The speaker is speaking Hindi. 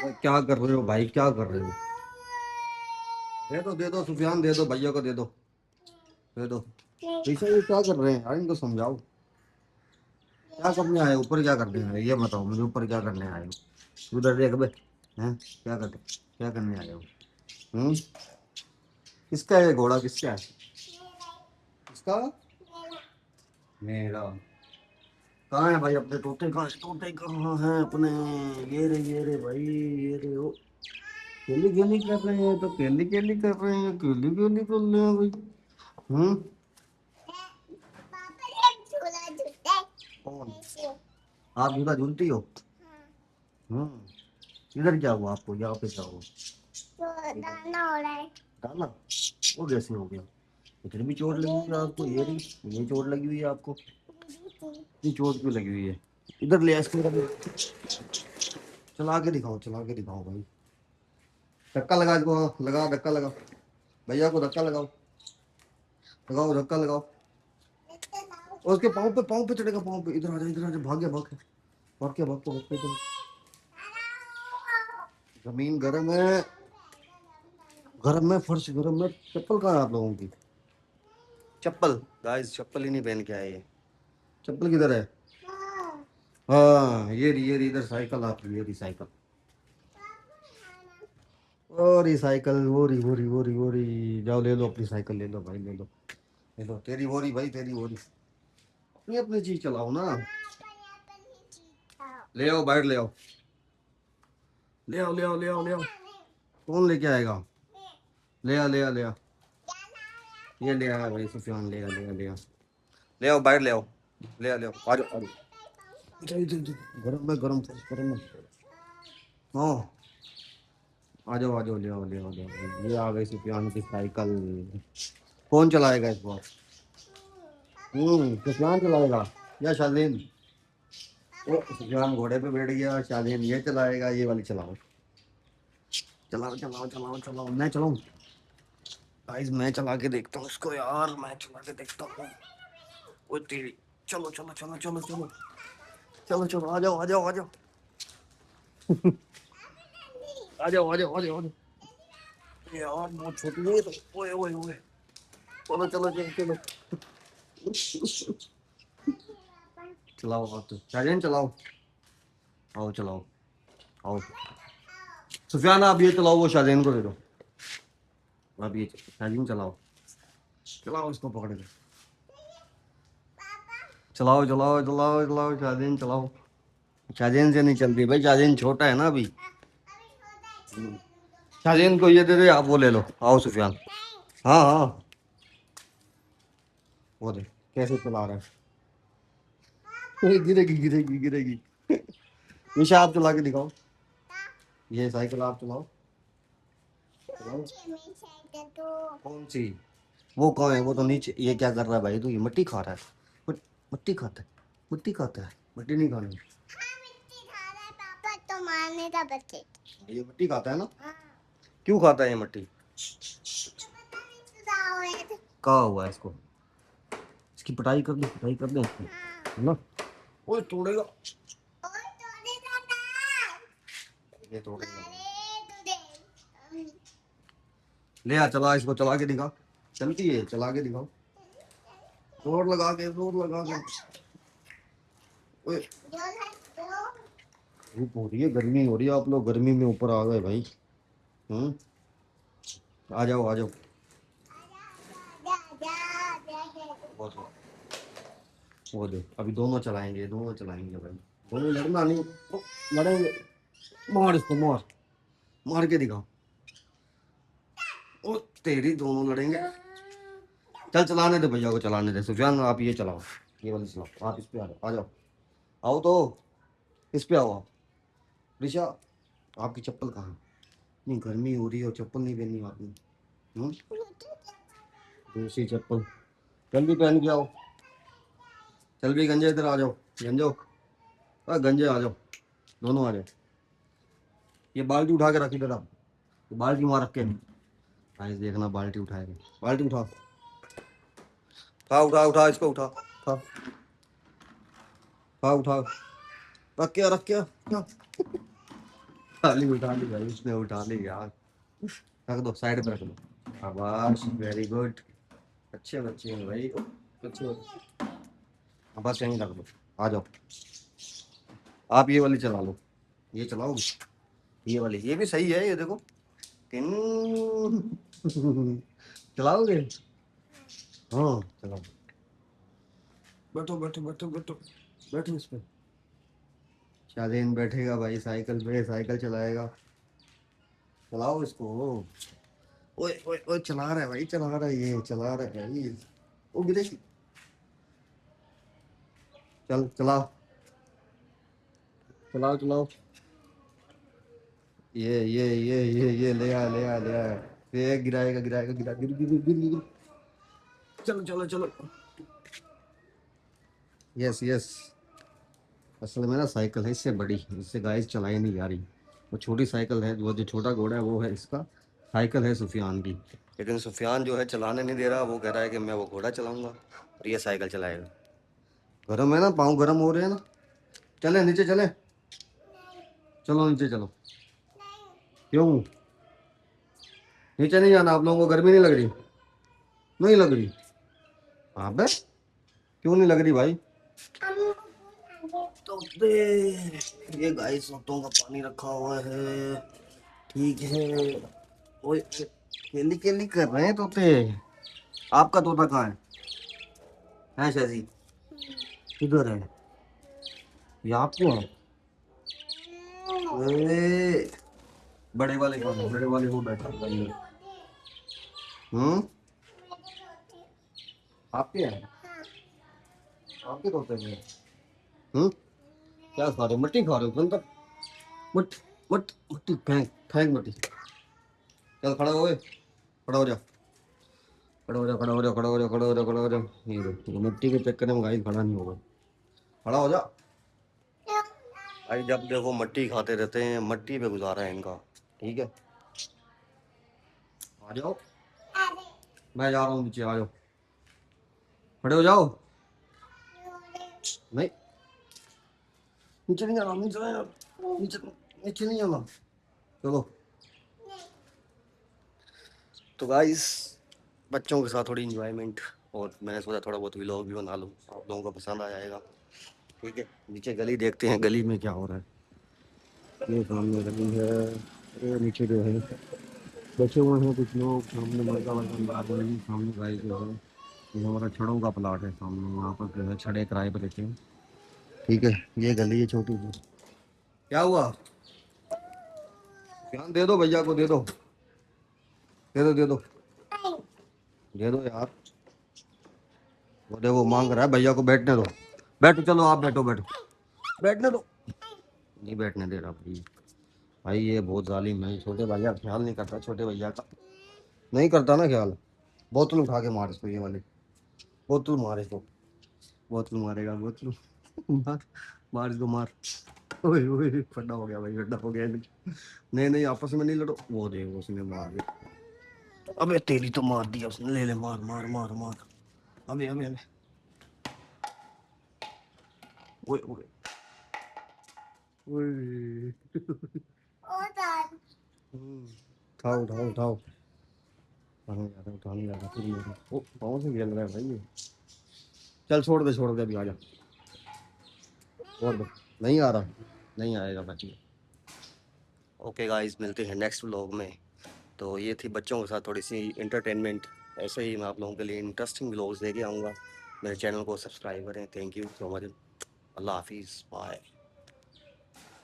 क्या कर रहे हो भाई, क्या कर रहे हो? दे दो सुफियान, दे दो भैया को, दे दो, दे दो। ऐसा ये क्या कर रहे हैं यार, इनको समझाओ। क्या करने आए हो? ऊपर क्या करने आए हो? ये बताओ मुझे, ऊपर क्या करने आए हो? उधर देख बे। हैं? क्या करने आए हो? हम्म। किसका है ये घोड़ा, किसका है? किसका? मेरा। कहाँ है भाई अपने तोते, कहाँ है? तोते कहाँ हैं अपने? ये रे भाई, ये रे ओ। केली केली कर रहे हैं तो केली केली कर रहे हैं, केली केली कर रहे हैं भाई। हम्म। कौन? आप झूला झूलती हो? इधर क्या हुआ आपको, यहाँ पे क्या हुआ? दाना हो रहा है। दाना? वो कैसे हो गया? इतनी भी चोट लगी हुई है आपको? ये चोट लगी हुई है आपको? इतनी चोट क्यों लगी हुई है? इधर ले इसको, चला के दिखाओ, चला के दिखाओ भाई। धक्का लगा इसको, लगा धक्का लगाओ। भैया को धक्का लगाओ, लगाओ धक्का लगाओ। और उसके पाँव पे चढ़ेगा, पाँव पे। इधर आ जा, इधर आ जा, भाग गया, भाग गया, भाग गया, भाग गया, भाग गया। जमीन गर्म है, गर्म में फर्श गर्म में। चप्पल कहाँ है आप लोगों की? चप्पल गाइस, चप्पल ही नहीं पहन के आए ये। चप्पल किधर है? हाँ, ये रही, इधर साइकिल आपकी, ये रही साइकिल। और ये साइकिल, वो रही, जाओ ले लो अपनी साइकिल, ले लो भाई, ले लो, ले लो। तेरी वो रही भाई, तेरी वो रही। अपनी अपनी चीज चलाओ ना। ले आओ, बाहर ले आओ, ले आओ, ले आओ, ले आओ, ले आओ। कौन लेके आएगा? ले आ, ले आ, ले आ। ये ले आया भाई सुफियान, ले आ, ले आ, ले आ। ले आओ, बाहर ले आओ, ले आ, ले आओ, आ जाओ, आ जाओ। इधर, इधर, इधर। गरम में, गरम गरम में। हाँ, आ जाओ, आ जाओ, ले आओ, ले आओ, ले आओ। ये आ गई सुफियान की साइकिल। कौन चलाएगा इस बार? सुफियान चलाएगा या शालीन? ओ, सुफियान घोड़े पे बैठ गया, शालीन ये चलाएगा। ये वाली चलाओ, चलाओ, चलाओ, चलाओ, चलाओ। मैं चलाऊं? गाइस मैं चला के देखता हूँ इसको यार, मैं चला के देखता हूँ। ओ तेरी। चलो, चलो, चलो, चलो, चलो, चलो, चलो, आ जाओ, आ जाओ, आ जाओ, आ जाओ, आ जाओ, आ जाओ, आ जाओ। यार बहुत छोटी है ये तो। ओए, ओए, ओए। चलो, चलो, चलो, चलो। चलाओ आप तो, शालीन चलाओ। आओ चलाओ, आओ। सुफियान आप ये चलाओ, वो शालीन को दे दो। आप ये शालीन चलाओ, चलाओ इसको पकड़ के। चलाओ, चलाओ, चलाओ, चलाओ, शालीन चलाओ। शालीन से नहीं चलती भाई, शालीन छोटा है ना अभी। शालीन को ये दे दे, आप वो ले लो। आओ सुफियान। हाँ, हाँ, वो दे। कैसे चला रहा है? गिरेगी, गिरेगी, गिरेगी। निशा आप चला के दिखाओ, ये साइकिल आप चलाओ, चलाओ। कौन सी? वो कौन है? वो तो नीचे। ये क्या कर रहा है भाई? तू ये मिट्टी खा रहा है। मिट्टी खाता है, मिट्टी खाता है। मिट्टी नहीं खानी। तो मारने का बच्चे। ये मिट्टी खाता है ना? क्यों खाता है ये मिट्टी? कहा हुआ है इसको? इसकी पिटाई कर दे, पिटाई कर दे इसकी, है ना? ओए तोड़ेगा, ये तोड़ेगा। ले आ, चला इसको, चला के दिखा। चलती है, चला के दिखाओ। जोर लगा के, जोर लगा के। ओए, धूप हो रही है, गर्मी हो रही है, आप लोग गर्मी में ऊपर आ गए भाई। हम्म। आ जाओ, आ जाओ। बहुत हो। वो दे, अभी दोनों चलाएंगे, दोनों चलाएंगे भाई। दोनों लड़ना नहीं। ओ, लड़ेंगे। मार इसको, मार, मार के दिखाओ। ओ तेरी, दोनों लड़ेंगे। चल चलाने दे भैया को, चलाने दे। सुफियान आप ये चलाओ, ये वाली चलाओ। आप इस पे आ जाओ, आ जाओ। आओ तो, इस पे आओ आप। ऋषा, आपकी चप्पल कहाँ है? नहीं, गर्मी हो रही है और चप्पल नहीं पहनी आपने। दूसरी चप्पल। जल्दी पहन के आओ। चल भी गंजे, इधर आ जाओ। गंजो, गंजे आ जाओ, दोनों आ जाओ। ये बाल्टी उठा के रख इधर आप। ये बाल्टी वहां रख के। गाइस देखना, बाल्टी उठाएगा। बाल्टी उठा, उठा, उठा, उठा इसको, उठा, उठा, उठा, उठा। रख के, रख के, थाली उठा ली भाई, उसने उठा ली यार। रख दो, साइड पे रख दो। शाबाश, वेरी गुड। अच्छे बच्चे हैं भाई, अच्छे बच्चे। हाँ, बस यहीं रख दो। आ जाओ, आप ये वाली चला लो। ये चलाओ, ये वाली, ये भी सही है, ये देखो। चलाओगे? हाँ चलाओ। बैठो बैठो बैठो बैठो, बैठो इस पे। शालीन बैठेगा भाई साइकिल पे, साइकिल चलाएगा। चलाओ इसको। ओए ओए ओए, चला रहा है भाई, चला रहा है, ये चला रहा है भाई। ओ गिरेश, चल चलाओ, चलाओ चलाओ। ये ले आ ले आ ले आ। ये गिराएगा गिराएगा, गिरा गिर गिर गिर गिर गिर। चलो चलो चलो। Yes yes. असल में ना साइकिल है इससे बड़ी, इससे गाइस चलाई नहीं जा रही। वो छोटी साइकिल है, वो जो छोटा घोड़ा है वो है इसका। साइकिल है सुफियान की, लेकिन सुफियान जो है चलाने नहीं दे रहा। वो कह रहा है कि मैं वो घोड़ा चलाऊंगा और ये साइकिल चलाएगा। गर्म है ना, पाँव गर्म हो रहे हैं ना। चले नीचे चले, चलो नीचे चलो। क्यों नीचे नहीं जाना? आप लोगों को गर्मी नहीं लग रही? नहीं लग रही? हाँ बे, क्यों नहीं लग रही भाई? तोते, ये गाइस तोतों का पानी रखा हुआ है। ठीक है। ओए केली केली कर रहे हैं तोते। आपका तोता कहाँ है शाजी? किधर है? ये आपके हैं? ए, बड़े वाले कौन है? बड़े वाले वो बैठा हुआ है। हम्म, आपके हैं? आपके तोते हैं? हम्म, क्या खा रहे हो? मिट्टी खा रहे हो? तुम तक मट मट मिट्टी फेंक, फेंक मिट्टी। चल खड़ा हो, खड़ा हो जा, खड़ा हो जा, खड़ा हो जा, खड़ा हो जा, खड़ा हो जा, खड़ा हो जा। ये देखो, मिट्टी के चक्कर में गाइस खड़ा नहीं होगा। खड़ा हो जा भाई। जब देखो मट्टी खाते रहते हैं, मट्टी पे गुजारा है इनका। ठीक है, आ जाओ। मैं जा रहा हूँ नीचे, आ जाओ। खड़े हो जाओ। नहीं, नीचे नहीं जाना, नीचे नहीं जाना, नीचे, नीचे नहीं जाना। चलो। तो गाइस, बच्चों के साथ थोड़ी इंजॉयमेंट, और मैंने सोचा थोड़ा बहुत व्लॉग भी बना लूँ, आप लोगों को पसंद आ जाएगा। ठीक है, नीचे गली देखते हैं, गली में क्या हो रहा है। ये सामने गली है, ये नीचे जो है बचे हुए हैं कुछ लोग, सामने मरका वर्का मार रहे हैं। सामने गाइस जो है, ये हमारा छड़ों का प्लाट है सामने, यहाँ पर जो है छड़े किराए पर लेते हैं। ठीक है, ये गली है छोटी सी। क्या हुआ? ध्यान दे दो भैया को, दे दो, दे दो, दे दो, दे दो यार। वो देखो मांग रहा है भैया को, बैठने दो। बैठो, चलो आप बैठो, बैठो, बैठने दो। नहीं बैठने दे रहा भाई। भाई ये बहुत जालिम है, छोटे भैया ख्याल नहीं करता, छोटे भैया का नहीं करता ना ख्याल। बोतल उठा के मार इसको, ये वाली बोतल मार इसको। बोतल मारेगा, बोतल मार, मार इसको मार। ओए ओए, फटा हो गया भाई, फटा हो गया। नहीं नहीं, आपस में नहीं लड़ो। वो देखो उसने मार दिया। अबे तेरी तो मार दिया उसने, ले ले मार मार मार मार। अबे अबे अबे, ओए ओए ओए। उठाओ उठाओ उठाओ। उठाने जा रहा है, उठाने जा रहा है, फिर ये देखो। ओ पाँव से खेल रहा है भाई ये। चल छोड़ दे अभी, आ जा। छोड़ दो, नहीं आ रहा, नहीं आएगा बच्चे। ओके गाइस, मिलते हैं नेक्स्ट व्लॉग में। तो ये थी बच्चों के साथ थोड़ी सी इंटरटेनमेंट। ऐसे ही मैं आप लोगों के लिए इंटरेस्टिंग व्लॉग्स लेके आऊँगा। मेरे चैनल को सब्सक्राइब करें। Thank you so much. अल्लाह हाफिज़, बाय।